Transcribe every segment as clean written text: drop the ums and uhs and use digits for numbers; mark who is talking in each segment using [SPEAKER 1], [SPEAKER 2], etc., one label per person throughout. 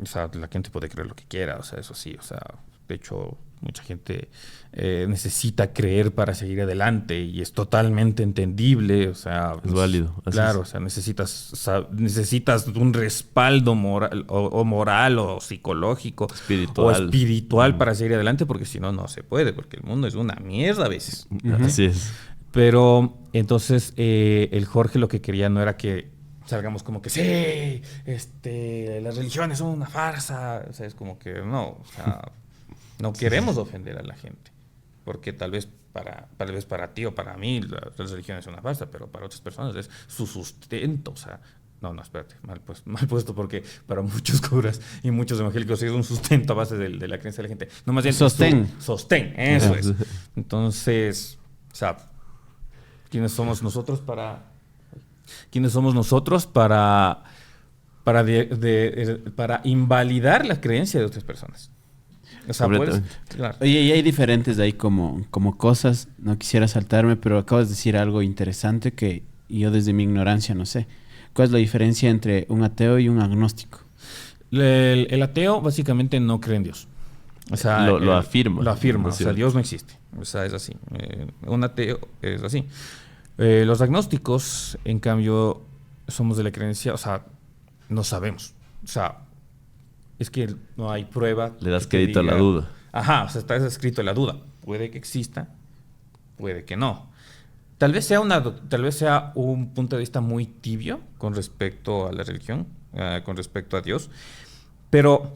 [SPEAKER 1] O sea, la gente puede creer lo que quiera, o sea, eso sí, o sea, de hecho, mucha gente necesita creer para seguir adelante y es totalmente entendible, o sea,
[SPEAKER 2] Es válido. Así
[SPEAKER 1] claro, o
[SPEAKER 2] es.
[SPEAKER 1] sea, necesitas un respaldo moral o moral o psicológico o
[SPEAKER 2] Espiritual.
[SPEAKER 1] espiritual para seguir adelante, porque si no, no se puede, porque el mundo es una mierda a veces.
[SPEAKER 2] Así es.
[SPEAKER 1] Pero entonces el Jorge lo que quería no era que salgamos como que sí, las religiones son una farsa, o sea, es como que no, o sea, no queremos ofender a la gente, porque tal vez para ti o para mí las religiones son una farsa, pero para otras personas es su sustento, o sea, no, espérate, mal puesto, porque para muchos curas y muchos evangélicos es un sustento a base de la creencia de la gente. No, más bien sostén, eso es. Entonces, o sea, ¿quiénes somos nosotros para para invalidar la creencia de otras personas? O sea, pues, claro.
[SPEAKER 3] Oye, y hay diferentes de ahí como cosas, no quisiera saltarme, pero acabas de decir algo interesante que yo desde mi ignorancia no sé. ¿Cuál es la diferencia entre un ateo y un agnóstico?
[SPEAKER 1] El ateo básicamente no cree en Dios. O sea,
[SPEAKER 2] lo afirma.
[SPEAKER 1] Lo afirma,
[SPEAKER 2] ¿no?
[SPEAKER 1] o sea, Dios no existe. O sea, es así. Un ateo es así. Los agnósticos, en cambio, somos de la creencia, o sea, no sabemos. O sea, es que no hay prueba.
[SPEAKER 2] Le das crédito a la duda.
[SPEAKER 1] Ajá, o sea, está escrito la duda. Puede que exista, puede que no. Tal vez sea un punto de vista muy tibio con respecto a la religión, con respecto a Dios, pero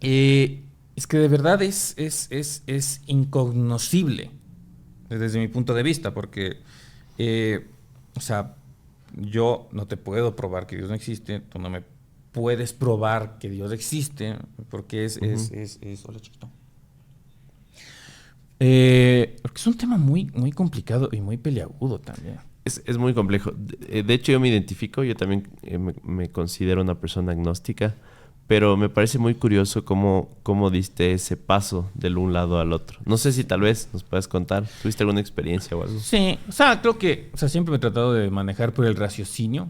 [SPEAKER 1] es que de verdad es incognoscible desde mi punto de vista, porque, o sea, yo no te puedo probar que Dios no existe, tú no me puedes probar que Dios existe, porque hola, chiquito. Porque es un tema muy, muy complicado y muy peliagudo también.
[SPEAKER 2] Es muy complejo. De hecho, yo me identifico, yo también me considero una persona agnóstica, pero me parece muy curioso cómo diste ese paso del un lado al otro. No sé si tal vez nos puedas contar. ¿Tuviste alguna experiencia o algo?
[SPEAKER 1] Sí, o sea, creo que, o sea, siempre me he tratado de manejar por el raciocinio,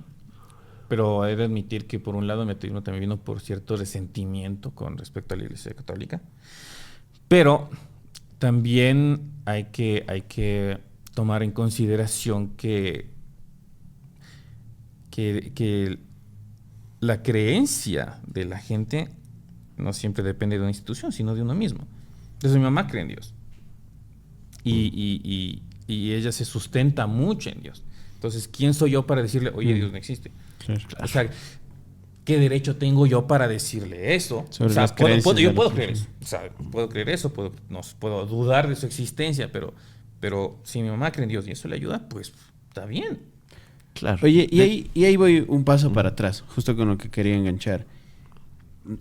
[SPEAKER 1] pero he de admitir que por un lado mi ateísmo también vino por cierto resentimiento con respecto a la Iglesia Católica, pero también hay que tomar en consideración que la creencia de la gente no siempre depende de una institución, sino de uno mismo. Entonces mi mamá cree en Dios. Y ella se sustenta mucho en Dios. Entonces, ¿quién soy yo para decirle, oye, Dios no existe?
[SPEAKER 3] Claro.
[SPEAKER 1] O sea, ¿qué derecho tengo yo para decirle eso?
[SPEAKER 3] Sobre
[SPEAKER 1] O sea,
[SPEAKER 3] las creencias
[SPEAKER 1] yo
[SPEAKER 3] de
[SPEAKER 1] puedo
[SPEAKER 3] la
[SPEAKER 1] creer eso.
[SPEAKER 3] persona.
[SPEAKER 1] O sea, puedo creer eso, puedo dudar de su existencia, pero si mi mamá cree en Dios y eso le ayuda, pues está bien.
[SPEAKER 2] Claro.
[SPEAKER 3] Oye, y ahí voy un paso para atrás, justo con lo que quería enganchar.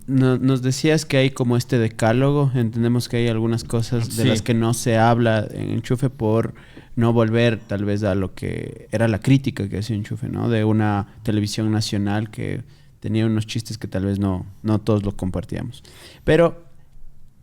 [SPEAKER 3] Nos decías que hay como este decálogo, entendemos que hay algunas cosas de
[SPEAKER 1] Sí.
[SPEAKER 3] las que no se habla en Enchufe por no volver tal vez a lo que era la crítica que hacía Enchufe, ¿no? De una televisión nacional que tenía unos chistes que tal vez no todos lo compartíamos. Pero,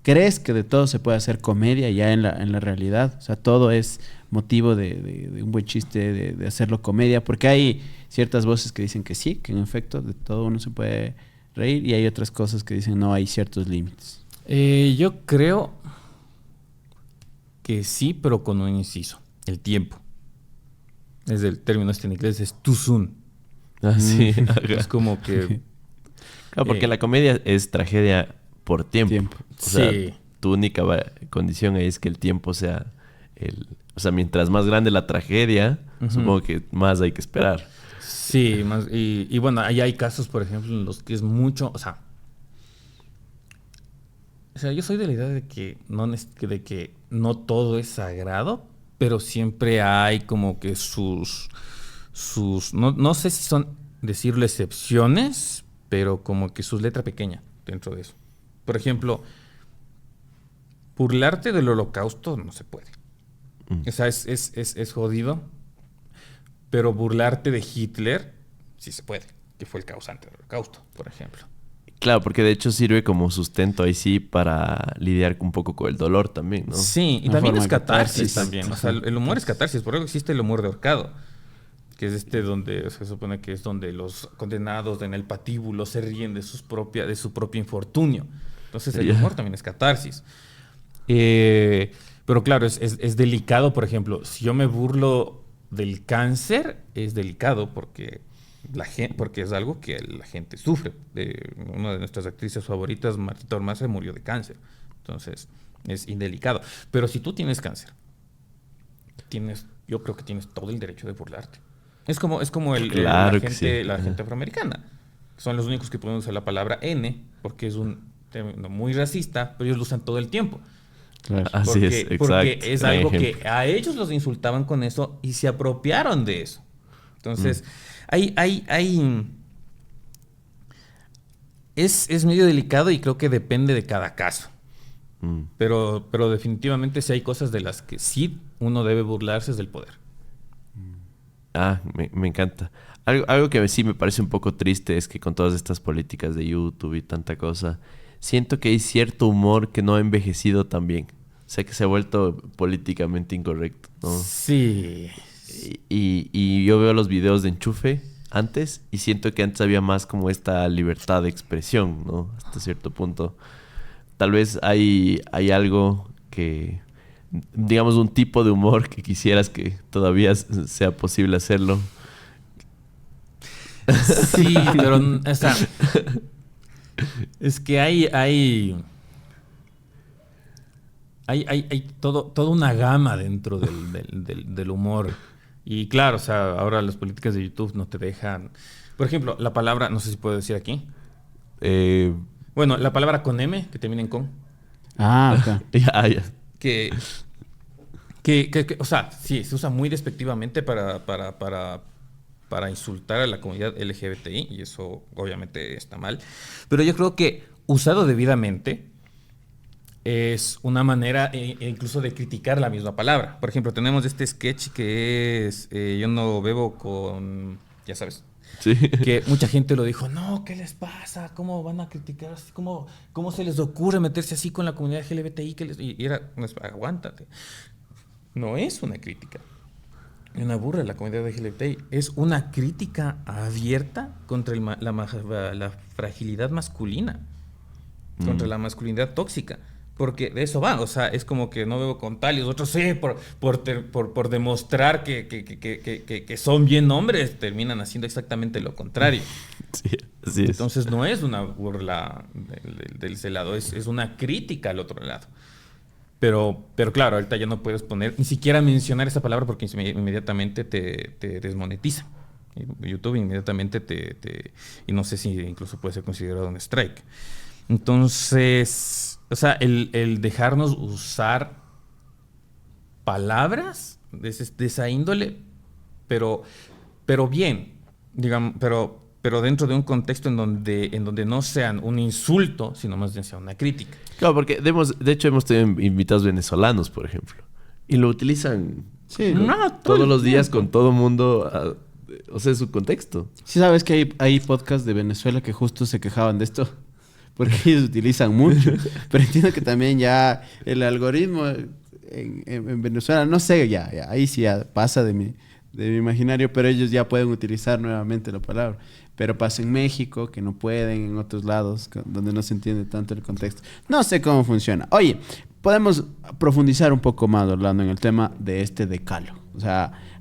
[SPEAKER 3] ¿crees que de todo se puede hacer comedia ya en la realidad? O sea, todo es motivo de un buen chiste, de hacerlo comedia, porque hay ciertas voces que dicen que sí, que en efecto de todo uno se puede reír, y hay otras cosas que dicen no, hay ciertos límites.
[SPEAKER 1] Yo creo que sí, pero con un inciso. El tiempo. Es el término en inglés, es too soon.
[SPEAKER 2] Ah, sí.
[SPEAKER 1] Es como que...
[SPEAKER 2] Claro, porque la comedia es tragedia por tiempo. O sea,
[SPEAKER 1] Sí.
[SPEAKER 2] tu única condición ahí es que el tiempo sea o sea, mientras más grande la tragedia, supongo que más hay que esperar.
[SPEAKER 1] Sí, más, y bueno, ahí hay casos, por ejemplo, en los que es mucho, o sea, yo soy de la idea de que no todo es sagrado, pero siempre hay como que no sé si son decirlo excepciones, pero como que sus letra pequeña dentro de eso. Por ejemplo, burlarte del holocausto no se puede. O sea, es jodido. Pero burlarte de Hitler sí se puede, que fue el causante del holocausto, por ejemplo.
[SPEAKER 2] Claro, porque de hecho sirve como sustento ahí sí para lidiar un poco con el dolor también, ¿no?
[SPEAKER 1] Sí, y
[SPEAKER 3] Una
[SPEAKER 1] también
[SPEAKER 3] forma
[SPEAKER 1] es
[SPEAKER 3] de
[SPEAKER 1] catarsis
[SPEAKER 3] catarsis
[SPEAKER 1] también. O sea, el humor es catarsis, por eso existe el humor de ahorcado. que es donde se supone que es donde los condenados en el patíbulo se ríen de su propio infortunio. Entonces el humor también es catarsis. Pero claro, es delicado, por ejemplo, si yo me burlo del cáncer, es delicado porque es algo que la gente sufre. Una de nuestras actrices favoritas, Martita Ormaza, murió de cáncer. Entonces, es indelicado. Pero si tú tienes cáncer, yo creo que tienes todo el derecho de burlarte. Es como
[SPEAKER 2] Claro
[SPEAKER 1] la gente afroamericana. Son los únicos que pueden usar la palabra N, porque es un término muy racista, pero ellos lo usan todo el tiempo.
[SPEAKER 3] Claro.
[SPEAKER 2] Así es, exacto.
[SPEAKER 1] Porque es algo
[SPEAKER 2] Ejemplo.
[SPEAKER 1] que a ellos los insultaban con eso y se apropiaron de eso. Entonces, es medio delicado y creo que depende de cada caso. Pero definitivamente sí hay cosas de las que sí uno debe burlarse es del poder.
[SPEAKER 2] Me encanta. Algo que sí me parece un poco triste es que con todas estas políticas de YouTube y tanta cosa, siento que hay cierto humor que no ha envejecido tan bien. O sea, que se ha vuelto políticamente incorrecto, ¿no?
[SPEAKER 1] Sí.
[SPEAKER 2] Y yo veo los videos de Enchufe antes y siento que antes había más como esta libertad de expresión, ¿no? Hasta cierto punto. Tal vez hay algo que, digamos, un tipo de humor que quisieras que todavía sea posible hacerlo.
[SPEAKER 1] Sí, pero o sea, es que hay toda una gama dentro del humor. Y claro, o sea, ahora las políticas de YouTube no te dejan. Por ejemplo, la palabra, no sé si puedo decir aquí. Bueno, la palabra con M, que termina en con.
[SPEAKER 3] Ok.
[SPEAKER 2] Ya.
[SPEAKER 1] Que, o sea, sí, se usa muy despectivamente para insultar a la comunidad LGBTI, y eso obviamente está mal. Pero yo creo que usado debidamente es una manera incluso de criticar la misma palabra. Por ejemplo, tenemos este sketch que es yo no bebo con, ya sabes,
[SPEAKER 2] Sí.
[SPEAKER 1] que mucha gente lo dijo, no, ¿qué les pasa? ¿Cómo van a criticar así? ¿Cómo se les ocurre meterse así con la comunidad LGBTI? Y era, no, aguántate. No es una crítica, una burla de la comunidad LGBTI. Es una crítica abierta contra la fragilidad masculina, contra la masculinidad tóxica. Porque de eso va, o sea, es como que no bebo con tal y los otros sí, por demostrar que son bien hombres, terminan haciendo exactamente lo contrario.
[SPEAKER 2] Sí, así es.
[SPEAKER 1] Entonces no es una burla del ese lado, es una crítica al otro lado. Pero claro, ahorita ya no puedes poner, ni siquiera mencionar esa palabra porque inmediatamente te desmonetiza. YouTube inmediatamente y no sé si incluso puede ser considerado un strike. Entonces, o sea, el dejarnos usar palabras de esa índole, pero bien, digamos, pero dentro de un contexto en donde no sean un insulto, sino más bien sea una crítica.
[SPEAKER 2] Claro, porque de hecho hemos tenido invitados venezolanos, por ejemplo, y lo utilizan todos los días con todo mundo, o sea, su contexto.
[SPEAKER 3] Sí, sabes que hay podcasts de Venezuela que justo se quejaban de esto. Porque ellos utilizan mucho. Pero entiendo que también ya el algoritmo en Venezuela, no sé, ya ahí sí ya pasa de mi imaginario, pero ellos ya pueden utilizar nuevamente la palabra. Pero pasa en México, que no pueden, en otros lados, donde no se entiende tanto el contexto. No sé cómo funciona. Oye, podemos profundizar un poco más, Orlando, en el tema de decálogo. O sea,